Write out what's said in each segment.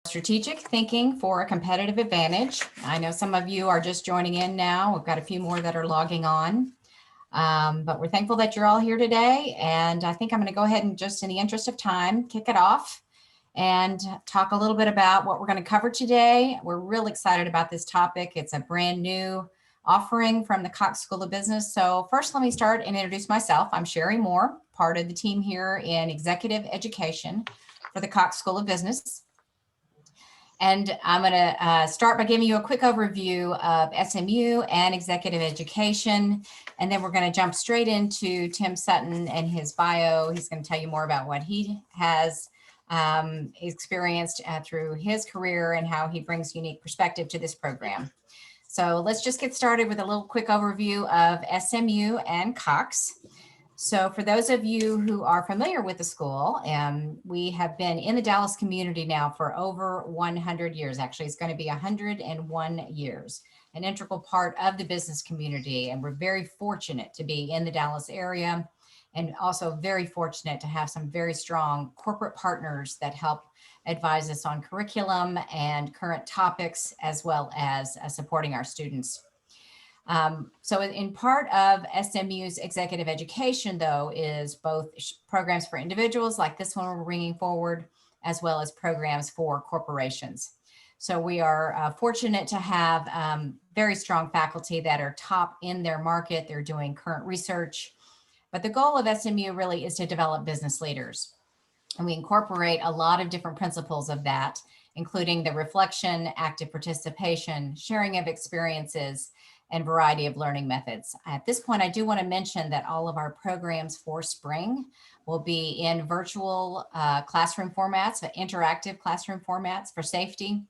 Strategic thinking for a competitive advantage. I know some of you are just joining in now. We've got a few more that are logging on, but we're thankful that you're all here today. And I think I'm going to go ahead and just in the interest of time, kick it off and talk a little bit about what we're going to cover today. We're real excited about this topic. It's a brand new offering from the Cox School of Business. So first, let me start and introduce myself. I'm Sherry Moore, part of the team here in executive education for the Cox School of Business. And I'm going to start by giving you a quick overview of SMU and executive education. And then we're going to jump straight into Tim Sutton and his bio. He's going to tell you more about what he has experienced through his career and how he brings unique perspective to this program. So let's just get started with a little quick overview of SMU and Cox. So for those of you who are familiar with the school, we have been in the Dallas community now for over 100 years. Actually, it's going to be 101 years, an integral part of the business community. And we're very fortunate to be in the Dallas area and also very fortunate to have some very strong corporate partners that help advise us on curriculum and current topics, as well as supporting our students. So in part of SMU's executive education, though, is both programs for individuals like this one we're bringing forward, as well as programs for corporations. So we are fortunate to have very strong faculty that are top in their market. They're doing current research. But the goal of SMU really is to develop business leaders. And we incorporate a lot of different principles of that, including the reflection, active participation, sharing of experiences, and variety of learning methods. At this point, I do want to mention that all of our programs for spring will be in virtual classroom formats, interactive classroom formats for safety.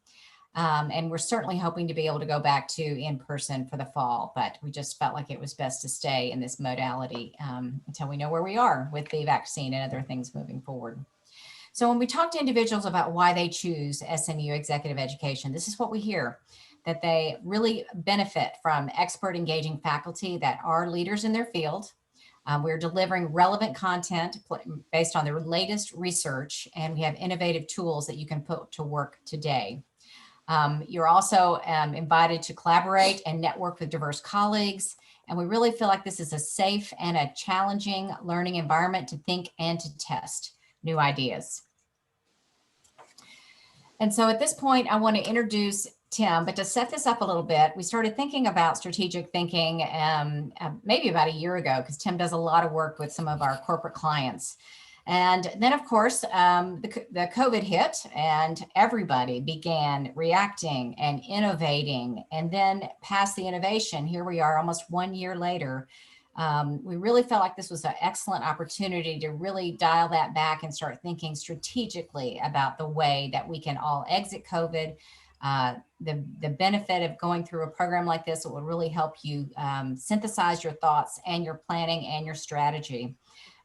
And we're certainly hoping to be able to go back to in person for the fall, but we just felt like it was best to stay in this modality until we know where we are with the vaccine and other things moving forward. So when we talk to individuals about why they choose SMU executive education, this is what we hear, that they really benefit from expert engaging faculty that are leaders in their field. We're delivering relevant content based on the latest research, and we have innovative tools that you can put to work today. You're also invited to collaborate and network with diverse colleagues. And we really feel like this is a safe and a challenging learning environment to think and to test new ideas. And so at this point, I want to introduce Tim, but to set this up a little bit, we started thinking about strategic thinking maybe about a year ago, because Tim does a lot of work with some of our corporate clients. And then, of course, the COVID hit and everybody began reacting and innovating. And then past the innovation, here we are almost 1 year later. We really felt like this was an excellent opportunity to really dial that back and start thinking strategically about the way that we can all exit COVID. The benefit of going through a program like this, it will really help you synthesize your thoughts and your planning and your strategy.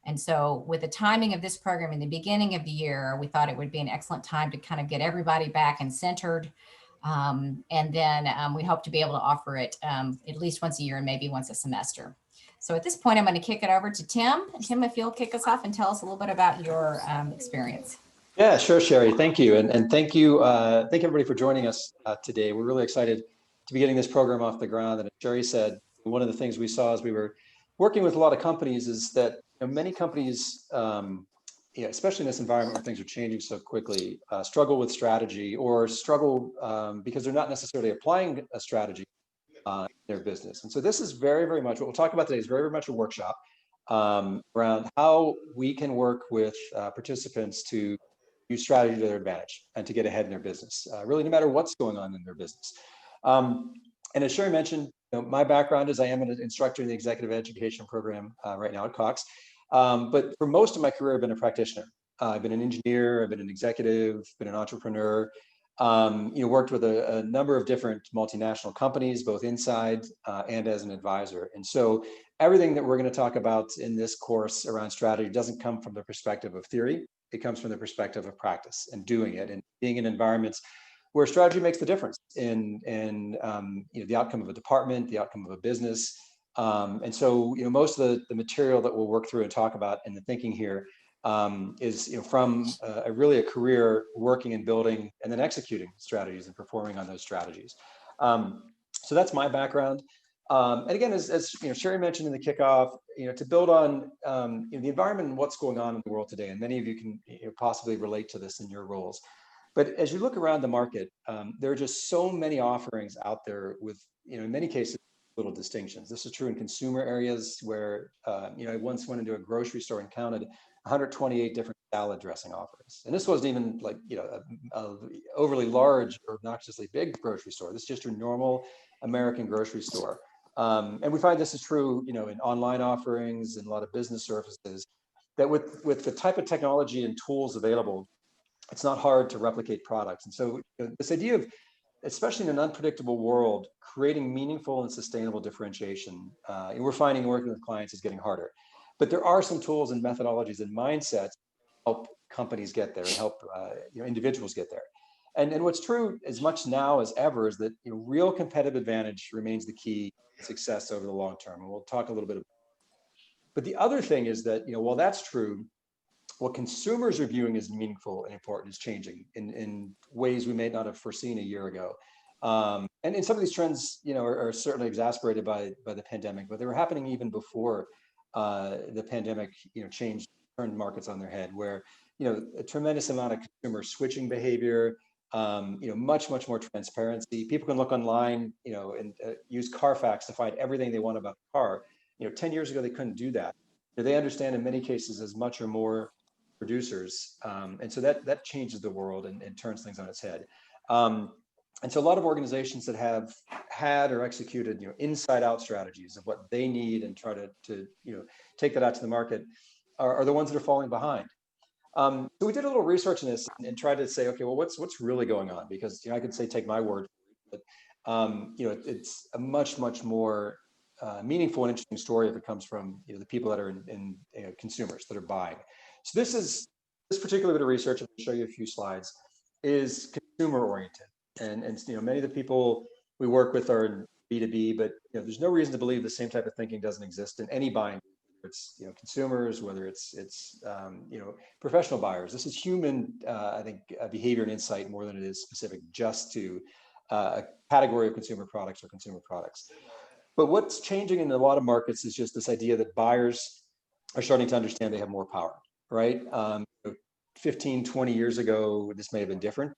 And so with the timing of this program in the beginning of the year, we thought it would be an excellent time to kind of get everybody back and centered. And then we hope to be able to offer it at least once a year and maybe once a semester. So at this point, I'm going to kick it over to Tim. Tim, if you'll kick us off and tell us a little bit about your experience. Yeah, sure, Sherry. Thank you. And thank you. Thank everybody for joining us today. We're really excited to be getting this program off the ground. And as Sherry said, one of the things we saw as we were working with a lot of companies is that many companies, especially in this environment where things are changing so quickly, struggle with strategy or struggle because they're not necessarily applying a strategy in their business. And so this is very, very much what we'll talk about today is very, very much a workshop around how we can work with participants to use strategy to their advantage and to get ahead in their business, really no matter what's going on in their business. And as Sherry mentioned, my background is I am an instructor in the executive education program right now at Cox. But for most of my career, I've been a practitioner. I've been an engineer, I've been an executive, been an entrepreneur, worked with a number of different multinational companies, both inside and as an advisor. And so everything that we're going to talk about in this course around strategy doesn't come from the perspective of theory. It comes from the perspective of practice and doing it and being in environments where strategy makes the difference in the outcome of a department, the outcome of a business. And so most of the material that we'll work through and talk about in the thinking here is from really a career working and building and then executing strategies and performing on those strategies. So that's my background. And again, as Sherry mentioned in the kickoff, to build on the environment and what's going on in the world today, and many of you can possibly relate to this in your roles. But as you look around the market, there are just so many offerings out there with, in many cases, little distinctions. This is true in consumer areas where, I once went into a grocery store and counted 128 different salad dressing offerings. And this wasn't even like, a overly large or obnoxiously big grocery store. This is just a normal American grocery store. And we find this is true, in online offerings and a lot of business services, that with the type of technology and tools available, it's not hard to replicate products. And so this idea of, especially in an unpredictable world, creating meaningful and sustainable differentiation, and we're finding working with clients is getting harder. But there are some tools and methodologies and mindsets to help companies get there and help individuals get there. And what's true as much now as ever is that real competitive advantage remains the key to success over the long term. And we'll talk a little bit about it. But the other thing is that while that's true, what consumers are viewing as meaningful and important is changing in ways we may not have foreseen a year ago. And some of these trends, are certainly exacerbated by the pandemic, but they were happening even before the pandemic, turned markets on their head, where, a tremendous amount of consumer switching behavior, much more transparency. People can look online, and use Carfax to find everything they want about the car. 10 years ago, they couldn't do that. They understand in many cases as much or more producers. And so that changes the world and turns things on its head. And so a lot of organizations that have had or executed, inside out strategies of what they need and try to take that out to the market are the ones that are falling behind. So we did a little research in this and tried to say, okay, well, what's really going on? Because I could say, take my word for it, but it's a much more meaningful and interesting story if it comes from the people that are in consumers that are buying. So this particular bit of research, I'll show you a few slides, is consumer oriented, and many of the people we work with are in B2B, but there's no reason to believe the same type of thinking doesn't exist in any buying. Whether it's consumers, whether it's professional buyers. This is human, I think, behavior and insight more than it is specific just to a category of consumer products or consumer products. But what's changing in a lot of markets is just this idea that buyers are starting to understand they have more power, right? 15, 20 years ago, this may have been different.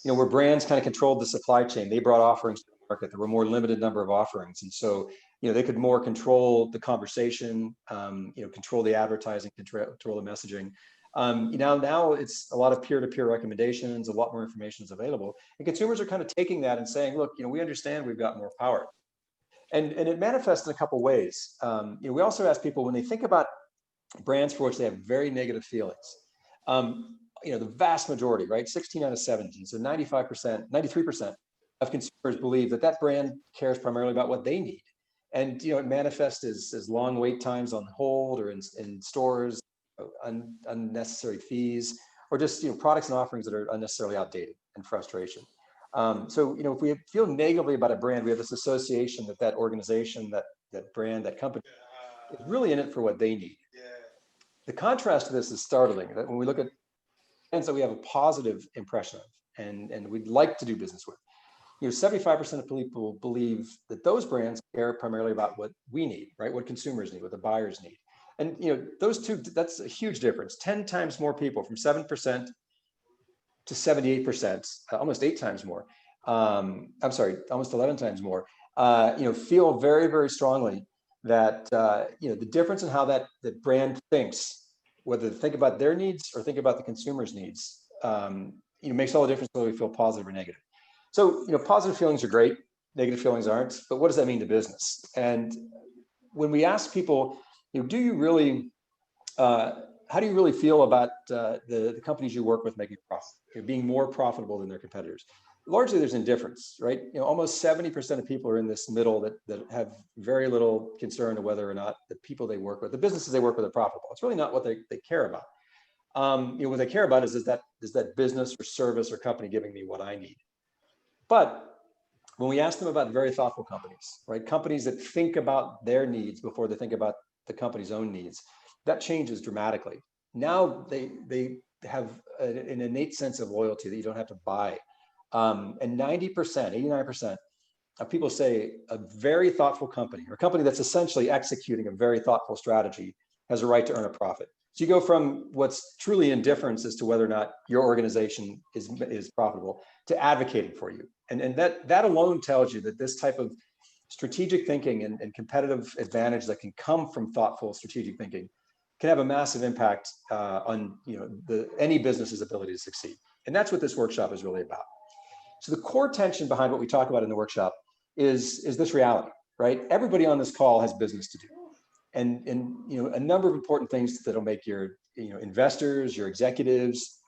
Where brands kind of controlled the supply chain, they brought offerings to the market. There were more limited number of offerings. And so, they could more control the conversation, control the advertising, control the messaging. Now it's a lot of peer-to-peer recommendations, a lot more information is available. And consumers are kind of taking that and saying, look, we understand we've got more power. And it manifests in a couple ways. We also ask people when they think about brands for which they have very negative feelings, the vast majority, right? 16 out of 17, so 95%, 93% of consumers believe that brand cares primarily about what they need. And, it manifests as long wait times on hold or in stores, unnecessary fees, or just, products and offerings that are unnecessarily outdated and frustration. So, if we feel negatively about a brand, we have this association that organization, that brand, that company is really in it for what they need. The contrast to this is startling. That when we look at brands that we have a positive impression of and we'd like to do business with, 75% of people believe that those brands care primarily about what we need, right? What consumers need, what the buyers need. And, those two, that's a huge difference. 10 times more people, from 7% to 78%, almost 8 times more. Almost 11 times more, feel very, very strongly that, the difference in how that brand thinks, whether they think about their needs or think about the consumer's needs, makes all the difference whether we feel positive or negative. So, positive feelings are great, negative feelings aren't, but what does that mean to business? And when we ask people, do you really, how do you really feel about the companies you work with making profit, being more profitable than their competitors? Largely, there's indifference, right? Almost 70% of people are in this middle that have very little concern of whether or not the people they work with, the businesses they work with, are profitable. It's really not what they care about. What they care about is that business or service or company giving me what I need? But when we ask them about very thoughtful companies, right? Companies that think about their needs before they think about the company's own needs, that changes dramatically. now they have an innate sense of loyalty that you don't have to buy. And 90%, 89% of people say a very thoughtful company, or a company that's essentially executing a very thoughtful strategy, has a right to earn a profit. So you go from what's truly indifference as to whether or not your organization is profitable to advocating for you. And that alone tells you that this type of strategic thinking and competitive advantage that can come from thoughtful strategic thinking can have a massive impact on any business's ability to succeed. And that's what this workshop is really about. So the core tension behind what we talk about in the workshop is this reality, right? Everybody on this call has business to do. And a number of important things that'll make your investors, your executives,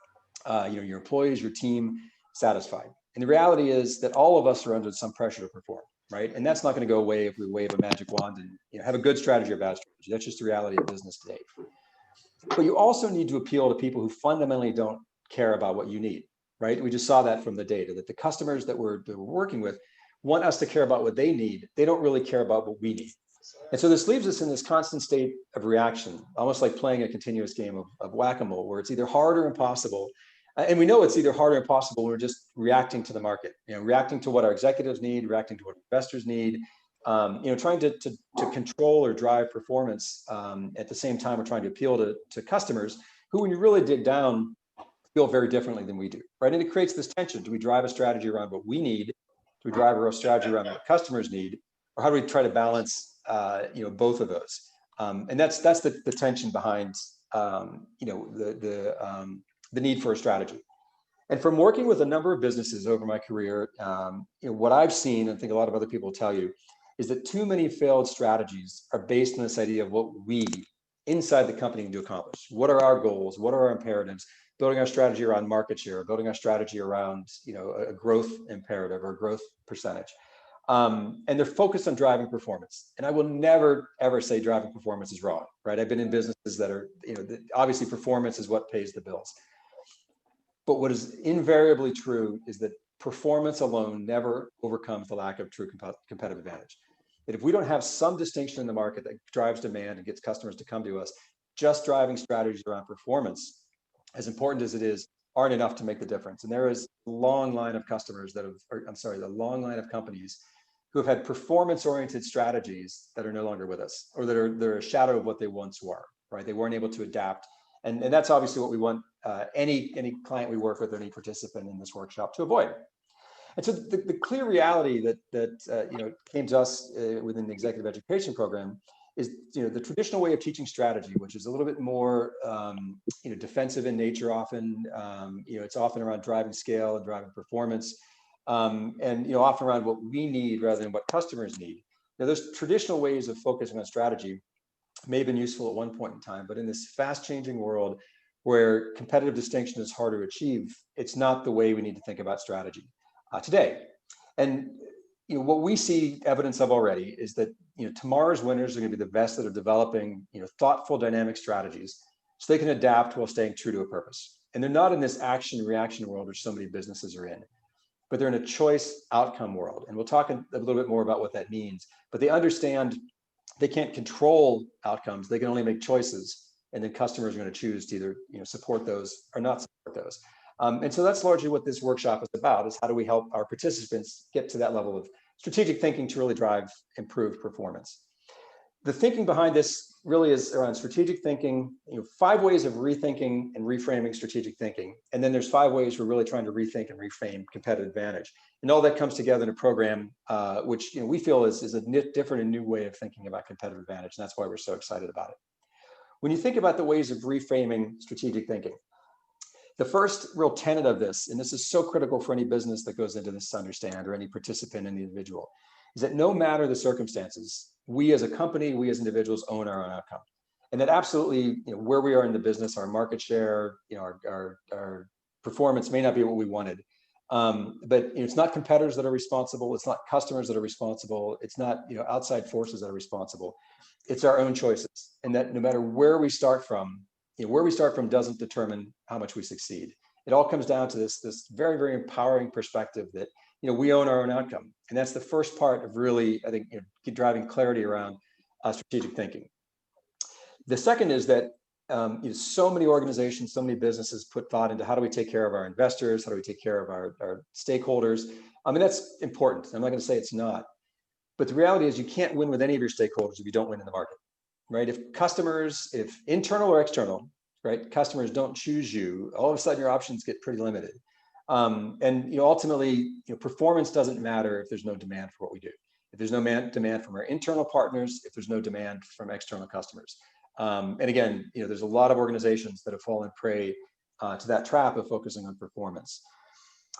your employees, your team satisfied. And the reality is that all of us are under some pressure to perform, right? And that's not going to go away if we wave a magic wand and have a good strategy or bad strategy. That's just the reality of business today. But you also need to appeal to people who fundamentally don't care about what you need, right? We just saw that from the data, that the customers that we're working with want us to care about what they need. They don't really care about what we need. And so this leaves us in this constant state of reaction, almost like playing a continuous game of whack-a-mole, where it's either hard or impossible. And we know it's either hard or impossible when we're just reacting to the market, reacting to what our executives need, reacting to what investors need, trying to control or drive performance. At the same time, we're trying to appeal to customers who, when you really dig down, feel very differently than we do, right? And it creates this tension. Do we drive a strategy around what we need? Do we drive a strategy around what customers need? Or how do we try to balance both of those? And that's the tension behind the need for a strategy. And from working with a number of businesses over my career, what I've seen, and I think a lot of other people will tell you, is that too many failed strategies are based on this idea of what we inside the company need to accomplish. What are our goals? What are our imperatives? Building our strategy around market share, building our strategy around a growth imperative or growth percentage. And they're focused on driving performance. And I will never, ever say driving performance is wrong, right? I've been in businesses that are, obviously performance is what pays the bills. But what is invariably true is that performance alone never overcomes the lack of true competitive advantage. That if we don't have some distinction in the market that drives demand and gets customers to come to us, just driving strategies around performance, as important as it is, aren't enough to make the difference. And there is a long line of customers that have, the long line of companies who have had performance-oriented strategies that are no longer with us, or they're a shadow of what they once were, right? They weren't able to adapt. And that's obviously what we want any client we work with, or any participant in this workshop to avoid. And so the clear reality that came to us within the executive education program is the traditional way of teaching strategy, which is a little bit more defensive in nature often. It's often around driving scale and driving performance, and often around what we need rather than what customers need. Now, those traditional ways of focusing on strategy may have been useful at one point in time, but in this fast-changing world where competitive distinction is hard to achieve, it's not the way we need to think about strategy today. And what we see evidence of already is that tomorrow's winners are going to be the best that are developing thoughtful, dynamic strategies so they can adapt while staying true to a purpose. And they're not in this action-reaction world which so many businesses are in, but they're in a choice outcome world. And we'll talk a little bit more about what that means. But they understand they can't control outcomes; they can only make choices. And then customers are going to choose to either support those or not support those. And so that's largely what this workshop is about, is how do we help our participants get to that level of strategic thinking to really drive improved performance. The thinking behind this really is around strategic thinking, 5 ways of rethinking and reframing strategic thinking. And then there's 5 ways we're really trying to rethink and reframe competitive advantage. And all that comes together in a program which we feel is a different and new way of thinking about competitive advantage. And that's why we're so excited about it. When you think about the ways of reframing strategic thinking, the first real tenet of this, and this is so critical for any business that goes into this to understand, or any participant, any individual, is that no matter the circumstances, we as a company, we as individuals own our own outcome. And that absolutely, where we are in the business, our market share, our performance may not be what we wanted. But it's not competitors that are responsible. It's not customers that are responsible. It's not outside forces that are responsible. It's our own choices. And that no matter where we start from, where we start from doesn't determine how much we succeed. It all comes down to this very, very empowering perspective that we own our own outcome. And that's the first part of really, I think, driving clarity around strategic thinking. The second is that so many organizations, so many businesses put thought into how do we take care of our investors, how do we take care of our stakeholders. I mean, that's important. I'm not going to say it's not, but the reality is you can't win with any of your stakeholders if you don't win in the market, right? If customers, if internal or external, right, customers don't choose you, all of a sudden your options get pretty limited. And ultimately, performance doesn't matter if there's no demand for what we do. If there's no demand from our internal partners, if there's no demand from external customers. And again, there's a lot of organizations that have fallen prey to that trap of focusing on performance.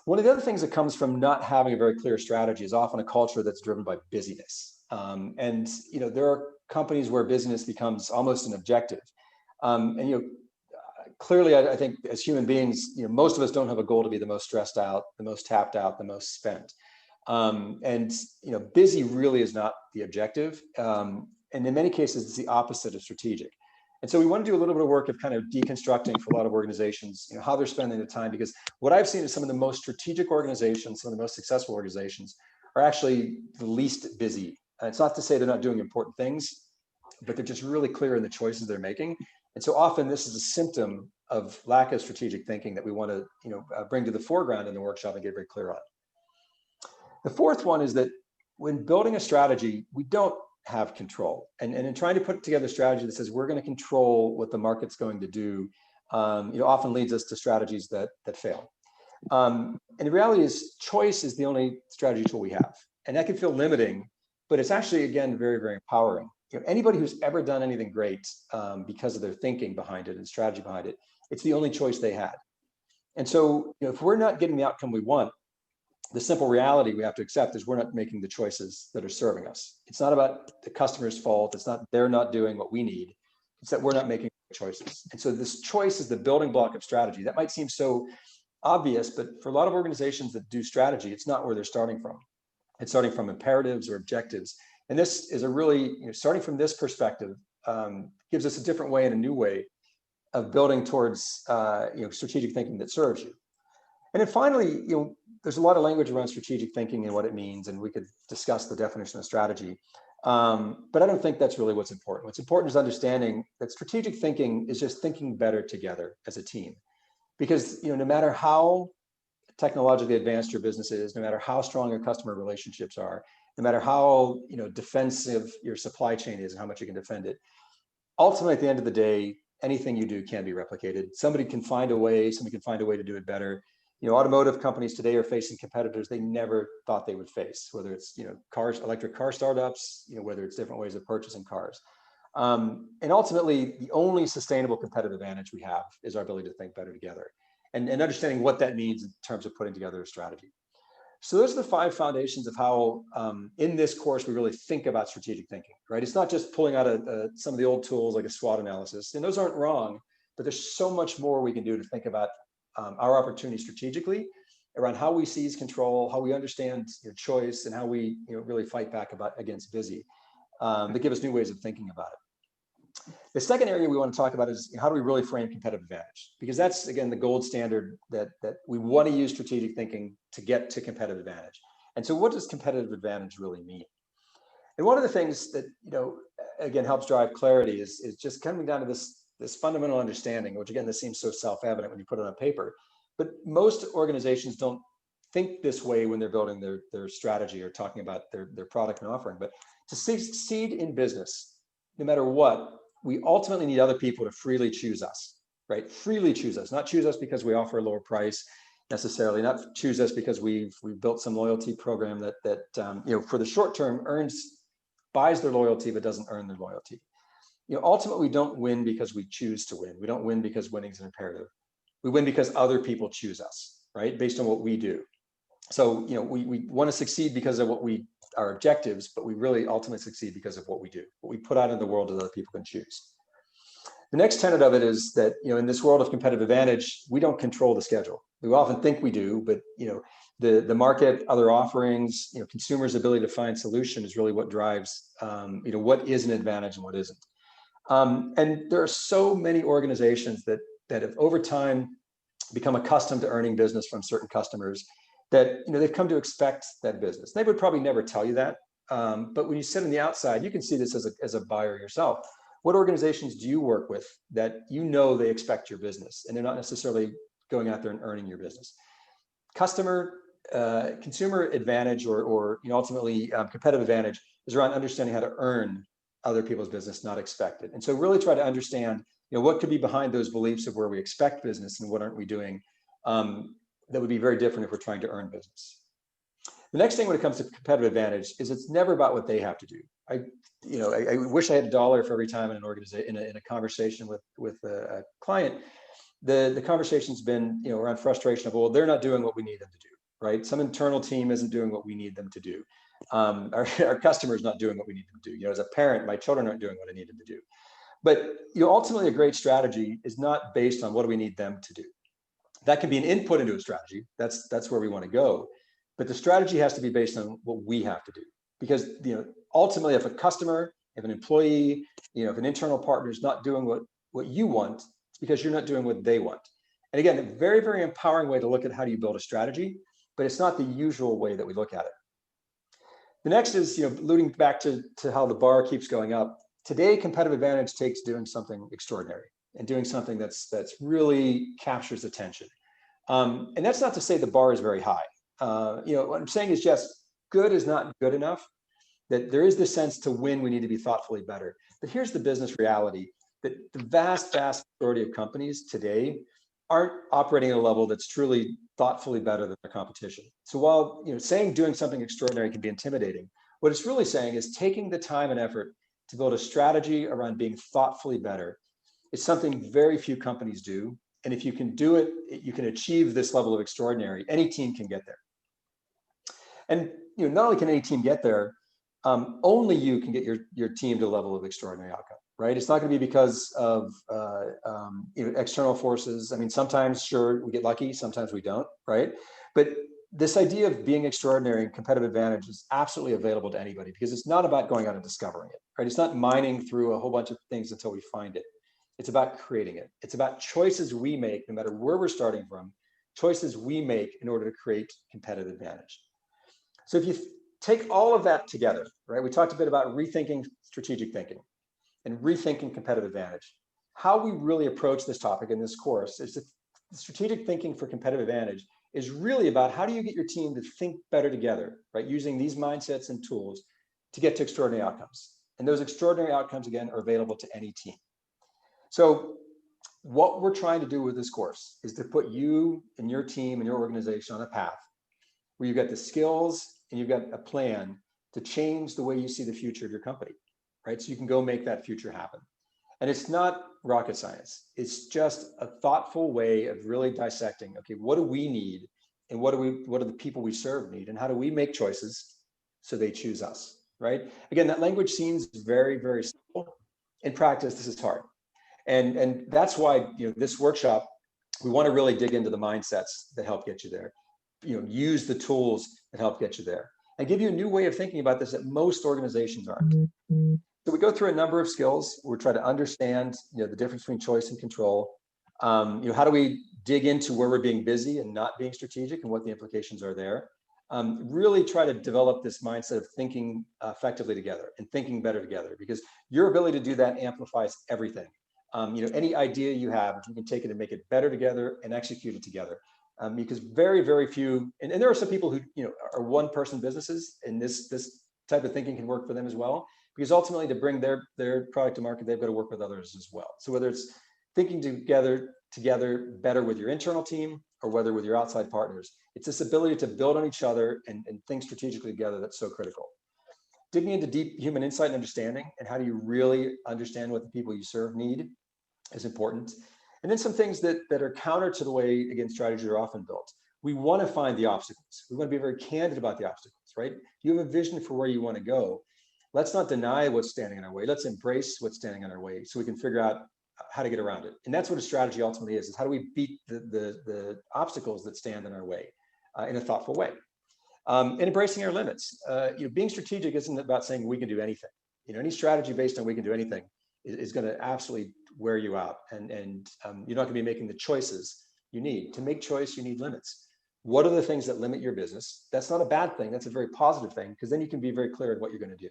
One of the other things that comes from not having a very clear strategy is often a culture that's driven by busyness. And there are companies where business becomes almost an objective. Clearly, I think as human beings, most of us don't have a goal to be the most stressed out, the most tapped out, the most spent. And busy really is not the objective. And in many cases, it's the opposite of strategic. And so we want to do a little bit of work of kind of deconstructing for a lot of organizations, how they're spending the time, because what I've seen is some of the most strategic organizations, some of the most successful organizations are actually the least busy. It's not to say they're not doing important things, but they're just really clear in the choices they're making. And so often this is a symptom of lack of strategic thinking that we want to, bring to the foreground in the workshop and get very clear on. The fourth one is that when building a strategy, we don't have control. And in trying to put together a strategy that says we're going to control what the market's going to do, often leads us to strategies that fail. And the reality is choice is the only strategy tool we have. And that can feel limiting, but it's actually, again, very, very empowering. Anybody who's ever done anything great because of their thinking behind it and strategy behind it, it's the only choice they had. And so if we're not getting the outcome we want, the simple reality we have to accept is we're not making the choices that are serving us. It's not about the customer's fault. It's not they're not doing what we need. It's that we're not making choices. And so this choice is the building block of strategy. That might seem so obvious, but for a lot of organizations that do strategy, it's not where they're starting from. It's starting from imperatives or objectives. And this is a really, starting from this perspective, gives us a different way and a new way of building towards, strategic thinking that serves you. And then finally, there's a lot of language around strategic thinking and what it means, and we could discuss the definition of strategy. But I don't think that's really what's important. What's important is understanding that strategic thinking is just thinking better together as a team. Because no matter how technologically advanced your business is, no matter how strong your customer relationships are, no matter how defensive your supply chain is and how much you can defend it, ultimately at the end of the day, anything you do can be replicated. Somebody can find a way to do it better. Automotive companies today are facing competitors they never thought they would face, whether it's cars, electric car startups, whether it's different ways of purchasing cars. And ultimately, the only sustainable competitive advantage we have is our ability to think better together and understanding what that means in terms of putting together a strategy. So those are the 5 foundations of how in this course we really think about strategic thinking, right? It's not just pulling out some of the old tools like a SWOT analysis, and those aren't wrong, but there's so much more we can do to think about our opportunity strategically around how we seize control, how we understand choice, and how we really fight back against busy that give us new ways of thinking about it. The second area we want to talk about is how do we really frame competitive advantage? Because that's, again, the gold standard that we want to use strategic thinking to get to competitive advantage. And so what does competitive advantage really mean? And one of the things that, again, helps drive clarity is just coming down to this fundamental understanding, which, again, this seems so self-evident when you put it on paper, but most organizations don't think this way when they're building their strategy or talking about their product and offering. But to succeed in business, no matter what, we ultimately need other people to freely choose us, right? Freely choose us, not choose us because we offer a lower price necessarily, not choose us because we've built some loyalty program that for the short term buys their loyalty but doesn't earn their loyalty. Ultimately, we don't win because we choose to win. We don't win because winning is an imperative. We win because other people choose us, right? Based on what we do. So, we want to succeed because of our objectives, but we really ultimately succeed because of what we do, what we put out in the world that other people can choose. The next tenet of it is that, in this world of competitive advantage, we don't control the schedule. We often think we do, but, the market, other offerings, consumers' ability to find solution is really what drives, what is an advantage and what isn't. And there are so many organizations that have over time become accustomed to earning business from certain customers that they've come to expect that business. They would probably never tell you that, but when you sit on the outside, you can see this as a buyer yourself. what organizations do you work with that you know they expect your business and they're not necessarily going out there and earning your business? Consumer advantage or ultimately competitive advantage is around understanding how to earn other people's business, not expect it. And so really try to understand what could be behind those beliefs of where we expect business and what aren't we doing that would be very different if we're trying to earn business. The next thing when it comes to competitive advantage is it's never about what they have to do. I wish I had $1 for every time in an organization, in a conversation with a client, the conversation's been around frustration of, well, they're not doing what we need them to do, right? Some internal team isn't doing what we need them to do. Our customer's not doing what we need them to do. As a parent, my children aren't doing what I need them to do. But ultimately, a great strategy is not based on what do we need them to do. That can be an input into a strategy. That's where we want to go. But the strategy has to be based on what we have to do. Because ultimately, if a customer, if an employee, if an internal partner is not doing what you want, it's because you're not doing what they want. And again, a very, very empowering way to look at how do you build a strategy, but it's not the usual way that we look at it. The next is, alluding back to how the bar keeps going up. Today, competitive advantage takes doing something extraordinary and doing something that's really captures attention. And that's not to say the bar is very high. What I'm saying is just good is not good enough, that there is this sense to win, we need to be thoughtfully better. But here's the business reality, that the vast majority of companies today aren't operating at a level that's truly thoughtfully better than their competition. So while saying doing something extraordinary can be intimidating, what it's really saying is taking the time and effort to build a strategy around being thoughtfully better. It's something very few companies do. And if you can do it, you can achieve this level of extraordinary. Any team can get there. And not only can any team get there, only you can get your team to a level of extraordinary outcome, right? It's not going to be because of external forces. I mean, sometimes, sure, we get lucky, sometimes we don't, right? But this idea of being extraordinary and competitive advantage is absolutely available to anybody, because it's not about going out and discovering it, right? It's not mining through a whole bunch of things until we find it. It's about creating it. It's about choices we make, no matter where we're starting from, choices we make in order to create competitive advantage. So if you take all of that together, right? We talked a bit about rethinking strategic thinking and rethinking competitive advantage. How we really approach this topic in this course is that strategic thinking for competitive advantage is really about how do you get your team to think better together, right? Using these mindsets and tools to get to extraordinary outcomes. And those extraordinary outcomes, again, are available to any team. So what we're trying to do with this course is to put you and your team and your organization on a path where you've got the skills and you've got a plan to change the way you see the future of your company, right? So you can go make that future happen. And it's not rocket science. It's just a thoughtful way of really dissecting, okay, what do we need and what do the people we serve need, and how do we make choices so they choose us, right? Again, that language seems very, very simple. In practice, this is hard. And that's why this workshop, we want to really dig into the mindsets that help get you there. Use the tools that help get you there, and give you a new way of thinking about this that most organizations aren't. So we go through a number of skills. We're trying to understand the difference between choice and control. How do we dig into where we're being busy and not being strategic, and what the implications are there. Really try to develop this mindset of thinking effectively together and thinking better together, because your ability to do that amplifies everything. Any idea you have, if you can take it and make it better together and execute it together. Because very, very few, and there are some people who are one-person businesses, and this type of thinking can work for them as well. Because ultimately, to bring their product to market, they've got to work with others as well. So whether it's thinking together better with your internal team or whether with your outside partners, it's this ability to build on each other and think strategically together that's so critical. Digging into deep human insight and understanding, and how do you really understand what the people you serve need, is important. And then some things that are counter to the way, again, strategies are often built. We want to find the obstacles. We want to be very candid about the obstacles, right? You have a vision for where you want to go. Let's not deny what's standing in our way. Let's embrace what's standing in our way so we can figure out how to get around it. And that's what a strategy ultimately is how do we beat the obstacles that stand in our way in a thoughtful way. And embracing our limits. Being strategic isn't about saying we can do anything. Any strategy based on we can do anything is going to absolutely wear you out, and you're not going to be making the choices you need. To make choice, you need limits. What are the things that limit your business? That's not a bad thing. That's a very positive thing, because then you can be very clear on what you're going to do.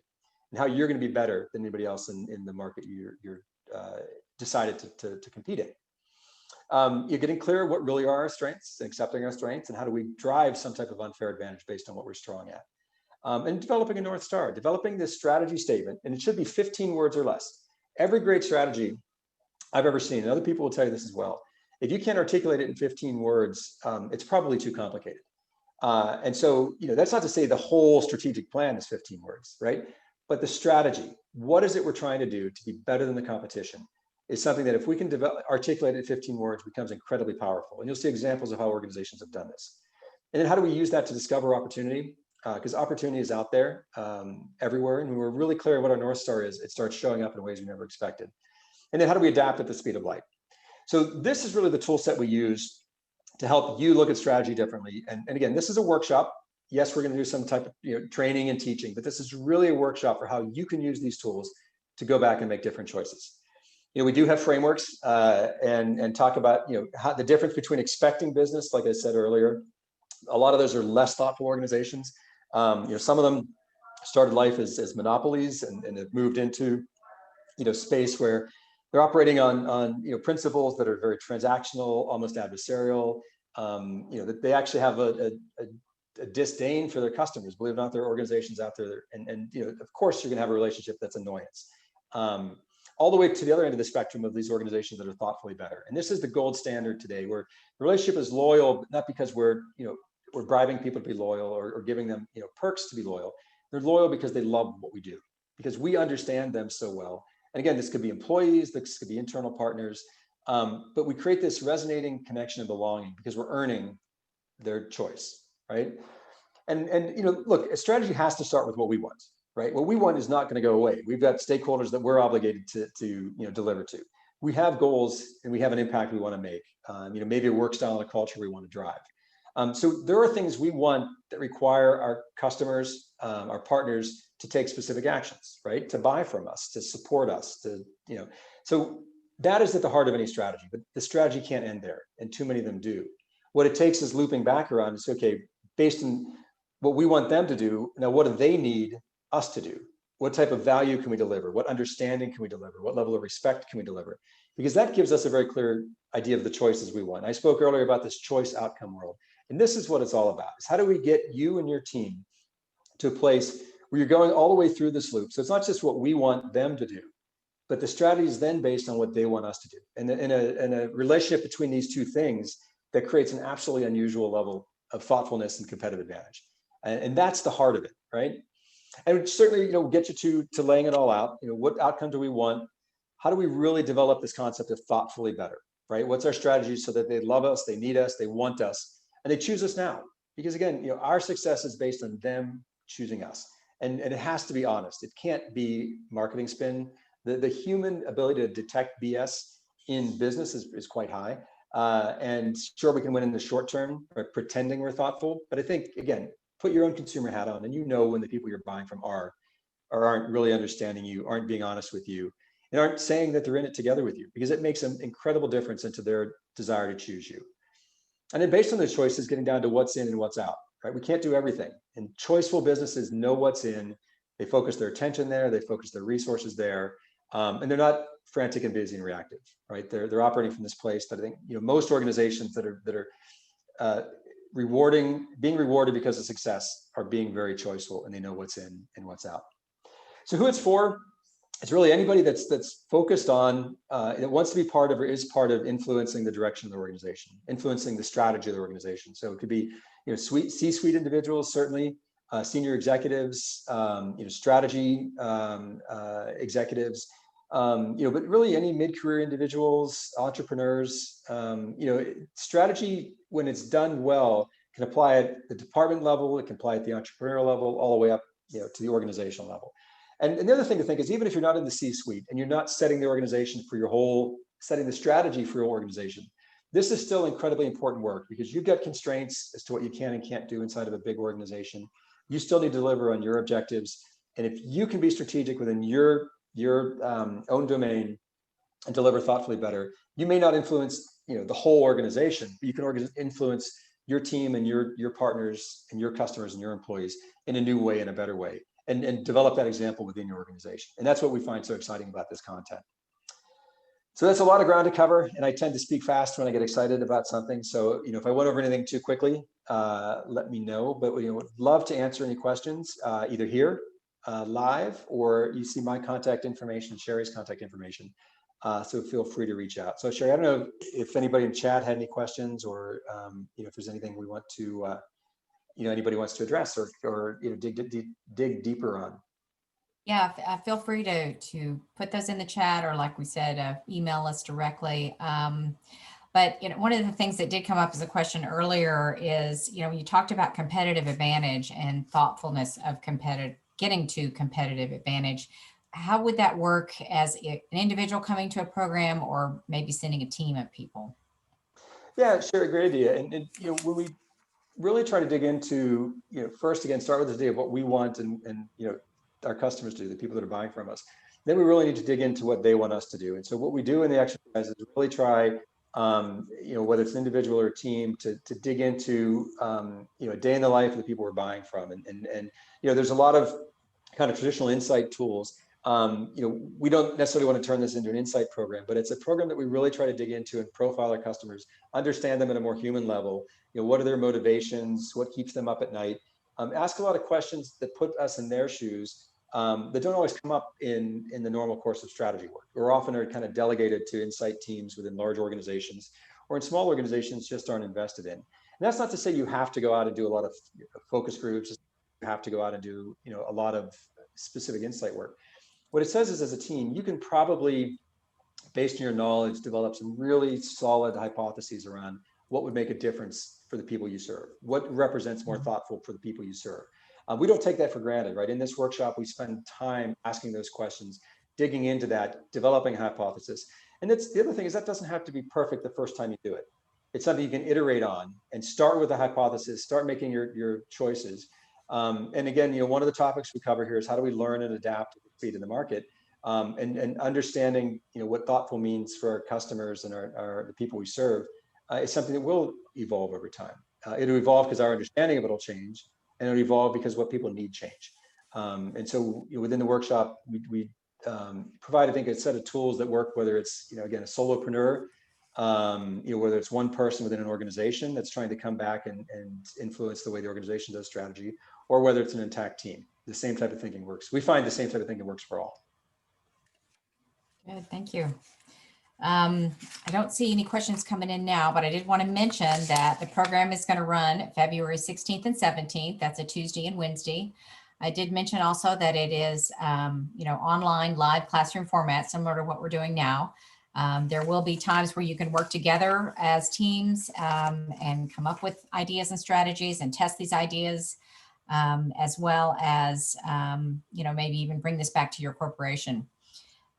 and how you're going to be better than anybody else in the market you're decided to compete in. You're getting clear what really are our strengths and accepting our strengths, and how do we drive some type of unfair advantage based on what we're strong at. And developing a North Star, developing this strategy statement, and it should be 15 words or less. Every great strategy I've ever seen, and other people will tell you this as well, if you can't articulate it in 15 words, it's probably too complicated. And so, that's not to say the whole strategic plan is 15 words, right? But the strategy, what is it we're trying to do to be better than the competition, is something that if we can articulate it in 15 words becomes incredibly powerful. And you'll see examples of how organizations have done this. And then how do we use that to discover opportunity? Because opportunity is out there everywhere. And when we're really clear what our North Star is, it starts showing up in ways we never expected. And then how do we adapt at the speed of light? So this is really the tool set we use to help you look at strategy differently. And again, this is a workshop. Yes, we're going to do some type of training and teaching, but this is really a workshop for how you can use these tools to go back and make different choices. We do have frameworks and talk about how the difference between expecting business, like I said earlier. A lot of those are less thoughtful organizations. Some of them started life as monopolies and have moved into space where they're operating on principles that are very transactional, almost adversarial. That they actually have a disdain for their customers. Believe it or not, there are organizations out there, and of course you're going to have a relationship that's annoyance. All the way to the other end of the spectrum of these organizations that are thoughtfully better. And this is the gold standard today, where the relationship is loyal, not because we're bribing people to be loyal or giving them perks to be loyal. They're loyal because they love what we do, because we understand them so well. And again, this could be employees, this could be internal partners, but we create this resonating connection of belonging because we're earning their choice, right? And look, a strategy has to start with what we want. Right? What we want is not going to go away. We've got stakeholders that we're obligated to deliver to. We have goals and we have an impact we want to make. Maybe a work style and a culture we want to drive. So there are things we want that require our customers, our partners, to take specific actions, right? To buy from us, to support us, So that is at the heart of any strategy. But the strategy can't end there, and too many of them do. What it takes is looping back around and say, okay, based on what we want them to do, now what do they need us to do? What type of value can we deliver? What understanding can we deliver? What level of respect can we deliver? Because that gives us a very clear idea of the choices we want. I spoke earlier about this choice outcome world. And this is what it's all about, is how do we get you and your team to a place where you're going all the way through this loop? So it's not just what we want them to do, but the strategy is then based on what they want us to do. And in a relationship between these two things that creates an absolutely unusual level of thoughtfulness and competitive advantage. And that's the heart of it, right? And certainly, get you to laying it all out. What outcome do we want? How do we really develop this concept of thoughtfully better, right? What's our strategy so that they love us, they need us, they want us, and they choose us now? Because again, our success is based on them choosing us. And it has to be honest. It can't be marketing spin. The human ability to detect BS in business is quite high. And sure, we can win in the short term by pretending we're thoughtful. But I think, again, put your own consumer hat on, and when the people you're buying from aren't really understanding you, aren't being honest with you, and aren't saying that they're in it together with you, because it makes an incredible difference into their desire to choose you. And then based on those choices, getting down to what's in and what's out, right? We can't do everything. And choiceful businesses know what's in. They focus their attention there. They focus their resources there. And they're not frantic and busy and reactive, right? They're operating from this place that I think, most organizations that are being rewarded because of success are being very choiceful, and they know what's in and what's out. So who it's for? It's really anybody that's focused on, that wants to be part of or is part of influencing the direction of the organization, influencing the strategy of the organization. So it could be, C-suite individuals, certainly, senior executives, strategy executives, but really any mid-career individuals, entrepreneurs. Strategy, when it's done well, can apply at the department level, it can apply at the entrepreneurial level, all the way up, to the organizational level. And the other thing to think is, even if you're not in the C-suite and you're not setting the organization setting the strategy for your organization, this is still incredibly important work, because you've got constraints as to what you can and can't do inside of a big organization. You still need to deliver on your objectives. And if you can be strategic within your own domain and deliver thoughtfully better, you may not influence the whole organization, but you can influence your team and your partners and your customers and your employees in a new way, in a better way. and develop that example within your organization. And that's what we find so exciting about this content. So that's a lot of ground to cover, and I tend to speak fast when I get excited about something. So, if I went over anything too quickly, let me know. But would love to answer any questions, either here live, or you see my contact information, Sherry's contact information. So feel free to reach out. So Sherry, I don't know if anybody in chat had any questions, or if there's anything we want to, anybody wants to address, or dig deeper on. Yeah, feel free to put those in the chat, or like we said, email us directly. But one of the things that did come up as a question earlier is, you talked about competitive advantage and thoughtfulness of getting to competitive advantage. How would that work as an individual coming to a program, or maybe sending a team of people? Yeah, sure, great idea. And when we really try to dig into, first, again, start with the idea of what we want and our customers do, the people that are buying from us. Then we really need to dig into what they want us to do. And so what we do in the exercise is really try, whether it's an individual or a team, to dig into, a day in the life of the people we're buying from. And there's a lot of kind of traditional insight tools. We don't necessarily want to turn this into an insight program, but it's a program that we really try to dig into and profile our customers, understand them at a more human level. What are their motivations? What keeps them up at night? Ask a lot of questions that put us in their shoes, that don't always come up in the normal course of strategy work, or often are kind of delegated to insight teams within large organizations, or in small organizations just aren't invested in. And that's not to say you have to go out and do a lot of focus groups. You have to go out and do a lot of specific insight work. What it says is, as a team, you can probably, based on your knowledge, develop some really solid hypotheses around what would make a difference for the people you serve, what represents more thoughtful for the people you serve. We don't take that for granted, right? In this workshop, we spend time asking those questions, digging into that, developing a hypothesis. And that's the other thing, is that doesn't have to be perfect the first time you do it. It's something you can iterate on and start with a hypothesis, start making your choices. And again, one of the topics we cover here is how do we learn and adapt to the speed of the market, and understanding, what thoughtful means for our customers and the people we serve, is something that will evolve over time. It'll evolve because our understanding of it will change, and it'll evolve because what people need change. And so within the workshop, we provide, I think, a set of tools that work, whether it's, again, a solopreneur, whether it's one person within an organization that's trying to come back and influence the way the organization does strategy, or whether it's an intact team. The same type of thinking works. We find the same type of thinking works for all. Good, thank you. I don't see any questions coming in now, but I did want to mention that the program is going to run February 16th and 17th. That's a Tuesday and Wednesday. I did mention also that it is, online live classroom format, similar to what we're doing now. There will be times where you can work together as teams, and come up with ideas and strategies and test these ideas, as well as, maybe even bring this back to your corporation.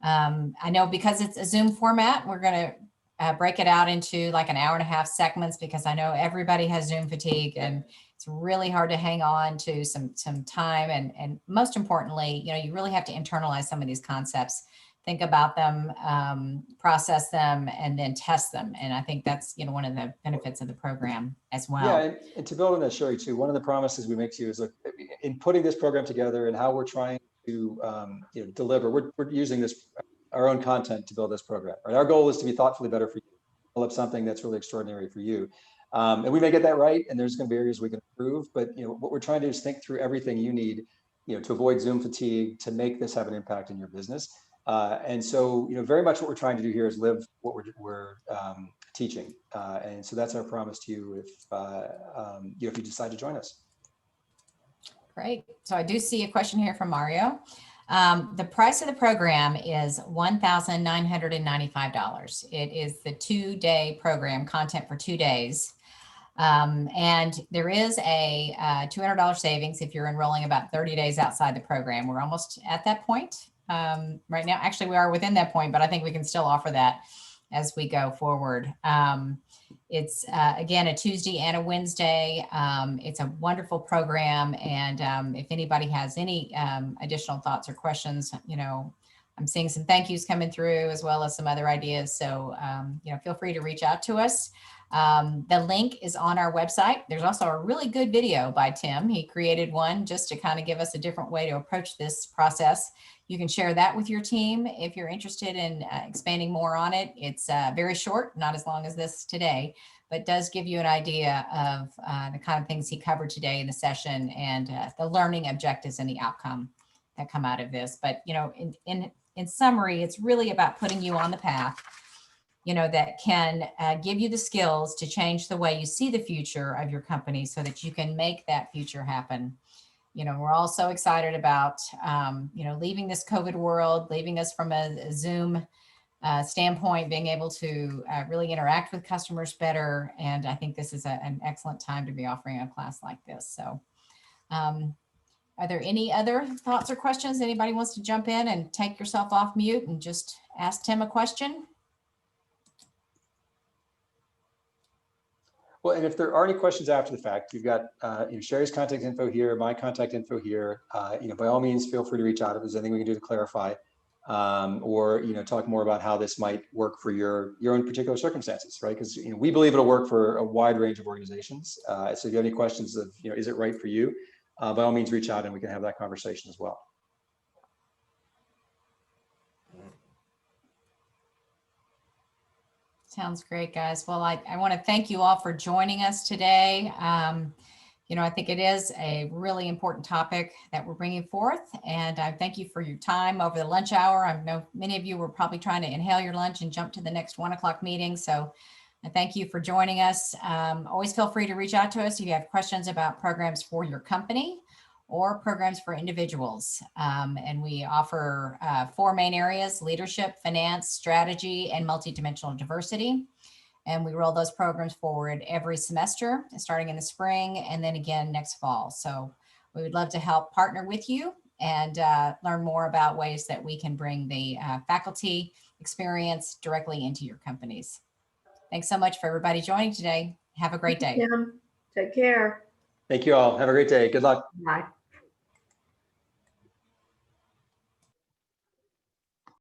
I know because it's a Zoom format, we're going to break it out into like an hour-and-a-half segments, because I know everybody has Zoom fatigue, and it's really hard to hang on to some time. And most importantly, you really have to internalize some of these concepts, think about them, process them, and then test them. And I think that's, one of the benefits of the program as well. Yeah, and to build on that, Sherry, too, one of the promises we make to you is, look, in putting this program together and how we're trying to deliver, we're using our own content to build this program. Right? Our goal is to be thoughtfully better for you, develop something that's really extraordinary for you. And we may get that right, and there's going to be areas we can improve. But what we're trying to do is think through everything you need, to avoid Zoom fatigue, to make this have an impact in your business. And so, very much what we're trying to do here is live what we're teaching. And so that's our promise to you if you decide to join us. Great. So I do see a question here from Mario. The price of the program is $1,995. It is the 2-day program, content for 2 days. And there is a $200 savings if you're enrolling about 30 days outside the program. We're almost at that point right now. Actually, we are within that point, but I think we can still offer that as we go forward. It's again, a Tuesday and a Wednesday. It's a wonderful program. And if anybody has any additional thoughts or questions, I'm seeing some thank yous coming through, as well as some other ideas. So, feel free to reach out to us. The link is on our website. There's also a really good video by Tim. He created one just to kind of give us a different way to approach this process. You can share that with your team if you're interested in expanding more on it. It's very short, not as long as this today, but does give you an idea of the kind of things he covered today in the session and the learning objectives and the outcome that come out of this. But, you know, in summary, it's really about putting you on the path, you know, that can give you the skills to change the way you see the future of your company so that you can make that future happen. You know, we're all so excited about, you know, leaving this COVID world, leaving us from a Zoom standpoint, being able to really interact with customers better. And I think this is an excellent time to be offering a class like this. So are there any other thoughts or questions? Anybody wants to jump in and take yourself off mute and just ask Tim a question? Well, and if there are any questions after the fact, you've got you know, Sherry's contact info here, my contact info here. You know, by all means, feel free to reach out if there's anything we can do to clarify, or you know, talk more about how this might work for your own particular circumstances, right? Because you know, we believe it'll work for a wide range of organizations. So if you have any questions of, you know, is it right for you? By all means, reach out and we can have that conversation as well. Sounds great, guys. Well, I want to thank you all for joining us today. You know, I think it is a really important topic that we're bringing forth, and I thank you for your time over the lunch hour. I know many of you were probably trying to inhale your lunch and jump to the next 1 o'clock meeting. So I thank you for joining us. Always feel free to reach out to us if you have questions about programs for your company or programs for individuals. And we offer 4 main areas: leadership, finance, strategy, and multidimensional diversity. And we roll those programs forward every semester, starting in the spring and then again next fall. So we would love to help partner with you and learn more about ways that we can bring the faculty experience directly into your companies. Thanks so much for everybody joining today. Have a great day. Tim, take care. Thank you all. Have a great day. Good luck. Bye.